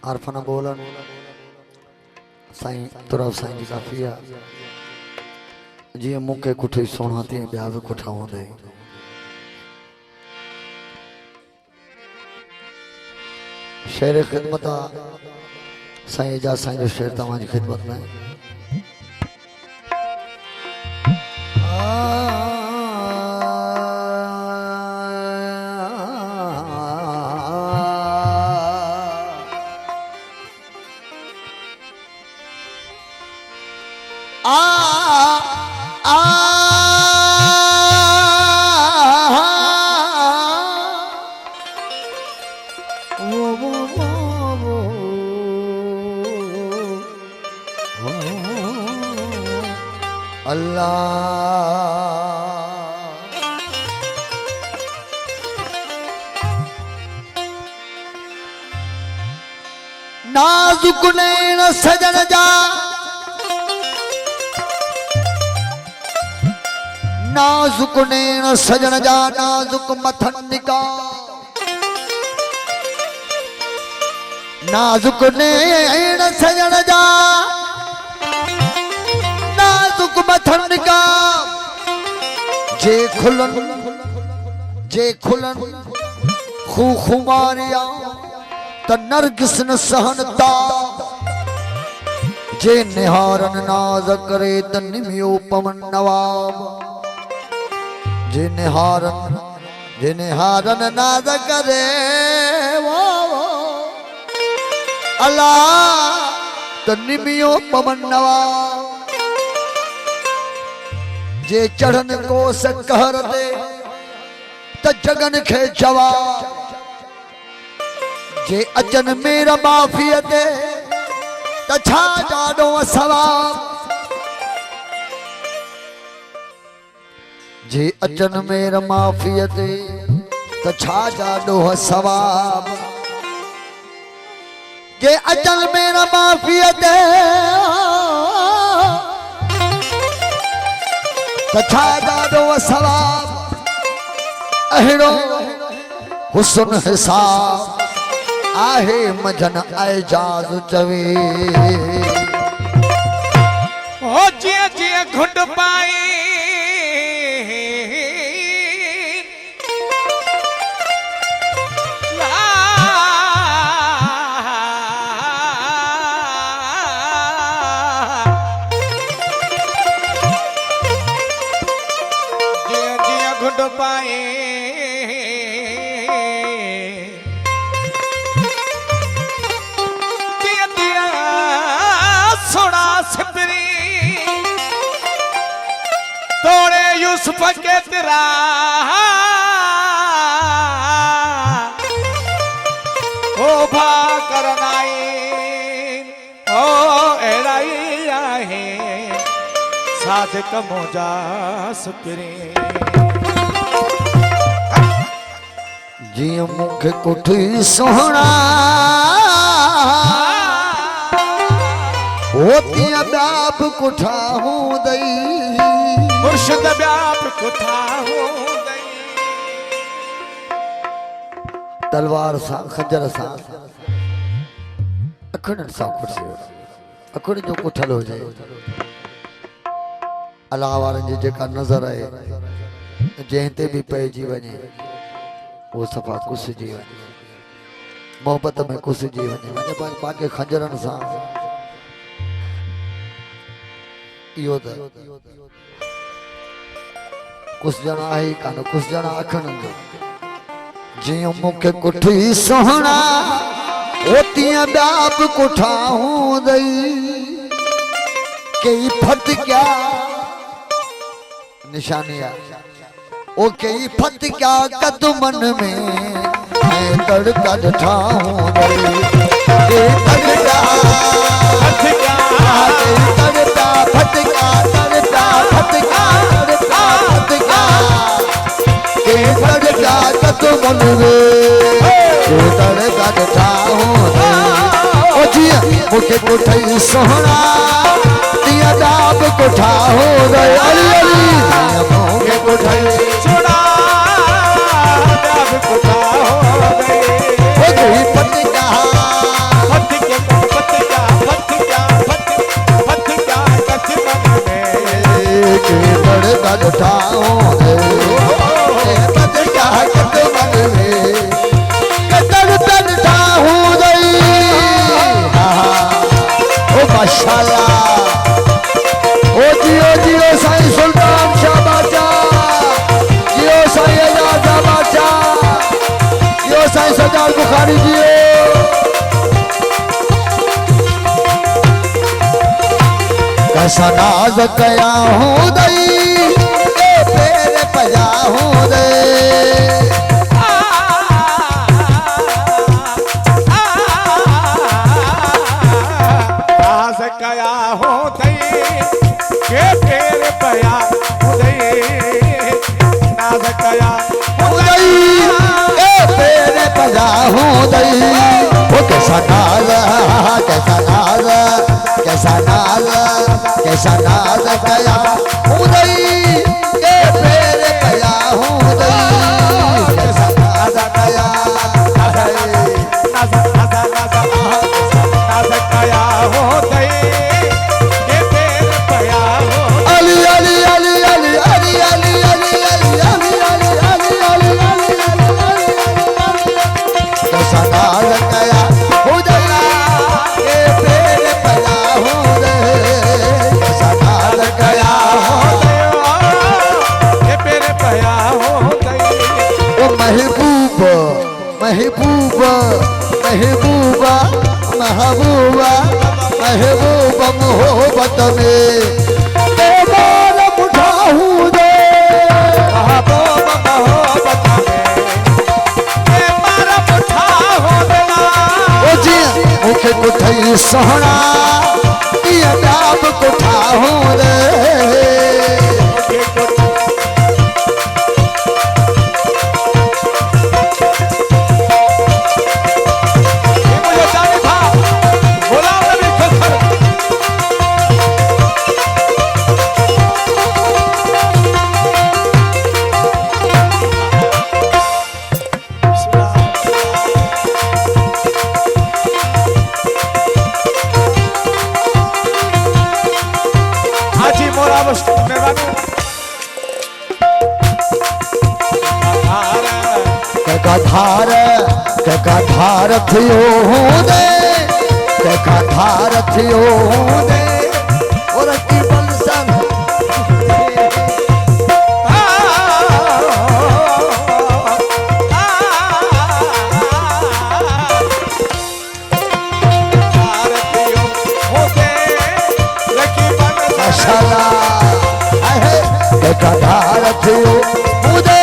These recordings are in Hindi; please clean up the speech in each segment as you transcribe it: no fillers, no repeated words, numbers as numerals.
आरफना बोलन साईं तुरफ साईं जी काफी है जी मुके कुठे सोना ते ब्याह भी कुठा होंदे शेर खिदमत साईं जा साईं जो शेर तमाम खिदमत में नाजुक नैन सजन जा नाजुक नैन सजन जा नाजुक मथन निगाह नाजुक नैन सजन जा नाजुक मथन निगाह जे खुलन खू खुमारिया त नरगिस न सहनता जे निहारन नाज करे त निमियो पवन नवाब जे निहारन नाज करे वो अला त निमियो पवन नवाब जे चढ़न को से कहर दे त जगन खे जवाब जे अचन मेरा माफियत तछा जानो सवाब जे अचन मेरा माफियत तछा जानो सवाब जे अचन मेरा माफियत तछा जानो सवाब अहिड़ो हुस्न हिसाब आहे मजन एजाज चवे ओ जिया जिया घुट पाए जिया जिया घुट पाए तोड़े यूसुफ के तेरा ओ भा करनाई ओ एराई आहे सादिक मोजा सुकरे जी मुखे कुठी सोहना होती अदाब कुठा हूं दई मुर्शिद ब्याप कुठा हूं दई तलवार सा खंजर सा अखड़ सा कुर्सी अखड़ जो कुठल हो जाए अल्लाह वारन जी जेका नजर है जंहिंते भी पइजी वञे वो सफ़ा कुसिजी वञे मोहब्बत में कुसिजी वञे बाक़ी खंजरन सा इहो त कुछ जना है कान कुछ जना अखन जियो मुखे कुठी सोहना होती बाप कुठा हूं दई कई फत क्या निशानिया ओ कई फत क्या कदमन में मैं तड़का ठाऊं दई के तड़का फटका तड़का फटका तड़का फटका तड़का के तड़का कदमन में के तड़का ठाऊं ओ जिया मुखे कुठई सोहना दिया दाब कुठा हो गए अली अली मुखे कुठई छोड़ा ब्याप कुठा हो गई ओ गई फटका मारी जियो कैसा नाज कया हूँ दई के पैर पजा हूँ दे नाज कया हो दई के पैर पया उदई नाज कया उदई के पैर पजा हूँ दई वो कैसा नाज कैसा नाज कैसा नाज कैसा नाज कया उदई के पैर पया हूँ दई कैसा नाज कया नाज कया हो दई के पैर पया हो अली अली अली अली अली अली अली अली अली अली अली अली कैसा नाज कया उदई के पैर पया हूँ दई कैसा नाज कया के पैर पया हो दई ओ महबूबा महबूबा महबूबा महबूबा महबूबा मोहब्बत में बेमार उठाऊं दे महबूब मोहब्बत में मारा मुठा हो देना ओ जी मुखे कुठई सोहना ये डाब कुठाऊं दे ये मुझे जाने था बोला नहीं खसर हाजी मोरा बस मेहरबानी का धार थियो हूं दे का धार थियो हूं दे और की बलसन माशाल्लाह का धार थियो हूं दे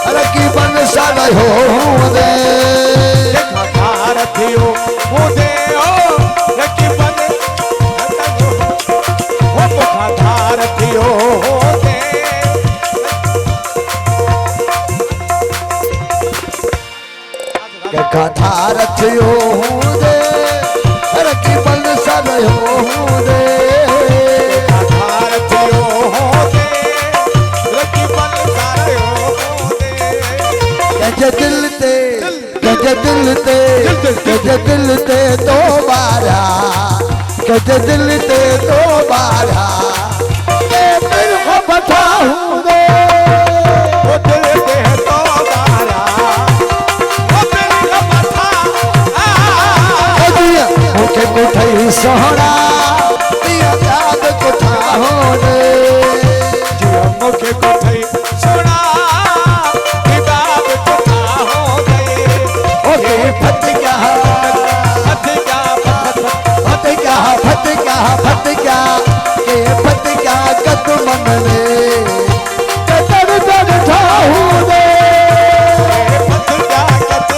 और की बलसन हो दे का धार थियो हूं दे और की बलसन हो दे दिल ते दिल ते दोबारा दिल ते दोबारा के फिर को बताऊं दे वो दिल दे दोबारा वो दिल का पता मुझे कुठई सोहना दिया याद कुठा हो दे जिया मुझे कुठई सोना किताब कुठा हो गई ओके फट गया फट गया फट गया फट गया फट गया के फट गया कद मन में कदर दर ठाहू दे फट गया कद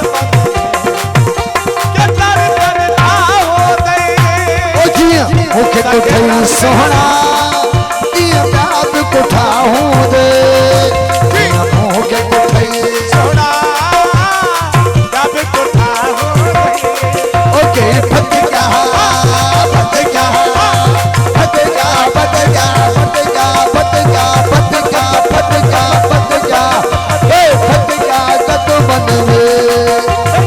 के तर तर ना हो गई ओ जिया मुखे कुठई सोहना दिया याद कुठा हो दे मुखे कुठई सोना जब कुठा हो गई ओके फट गया फट गया फट गया फट गया फट गया फट गया फट गया फट गया फट गया ए फट गया कद मन में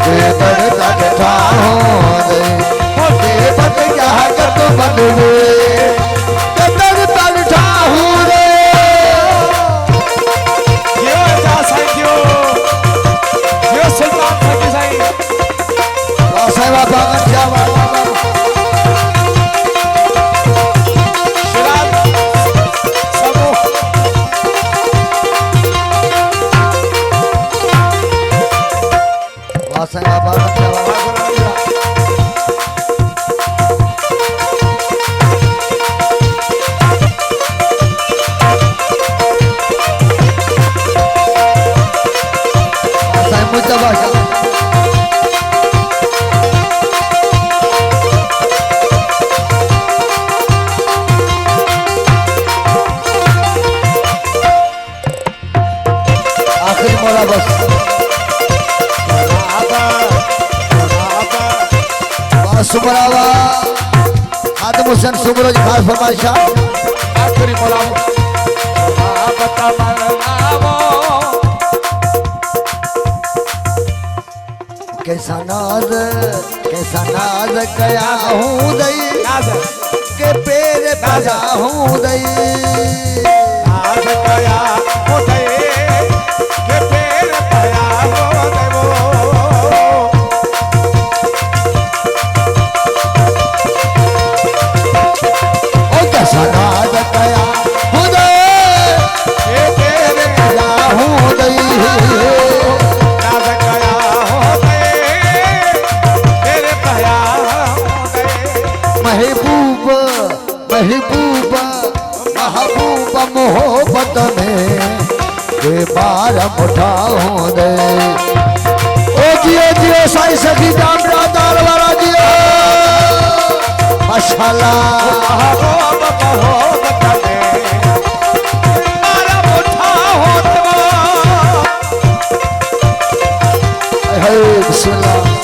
के दर दर ठाहो दे ओके फट गया कद मन में के दर दर ठाहो दे ये जा साइकियो ये सुल्तान फकी साई साहेब बागन जावा शराब सबो साहेब साईं मुर्दाबाद आखिरी मोला बस सुमरावा आदम हुसैन सुमरो जी खास फरमाइशा आखिरी मुलाम बता मरनावो कैसा नाज कया हूँ दई नाज के पेरे बजा हूँ दई नाज कया उठे के पेर पया हो देवो ओ कैसा नाज कया हूँ दई के पेर बजा हूँ दई नाज कया हो दे तेरे पया हो दे महबूबा मोहब्बत में के बार मुठाऊं दे ओ जियो साई सखी जाम रातार वाला जियो माशाल्लाह हे बिस्मिल्लाह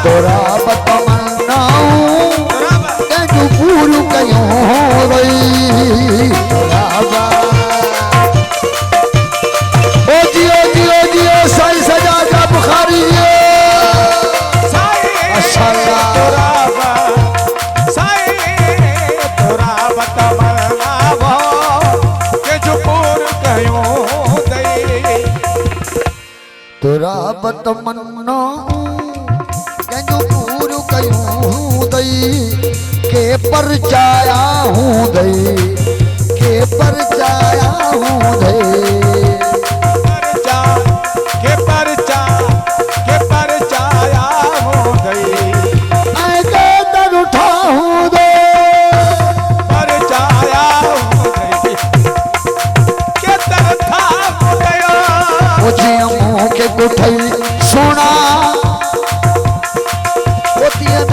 तोराब तमन्नाऊं तू पूरू कयूं गई ओ जियो साईं सजा का बुखारी माशाल्लाह तोराब तमन्नाऊं कंजू पूरू कयूं दई के पर चाया हूँ दई के पर चाया हूँ दई आए के दर उठा हूँ दे मुझे मुँह के गुठई सुना होती है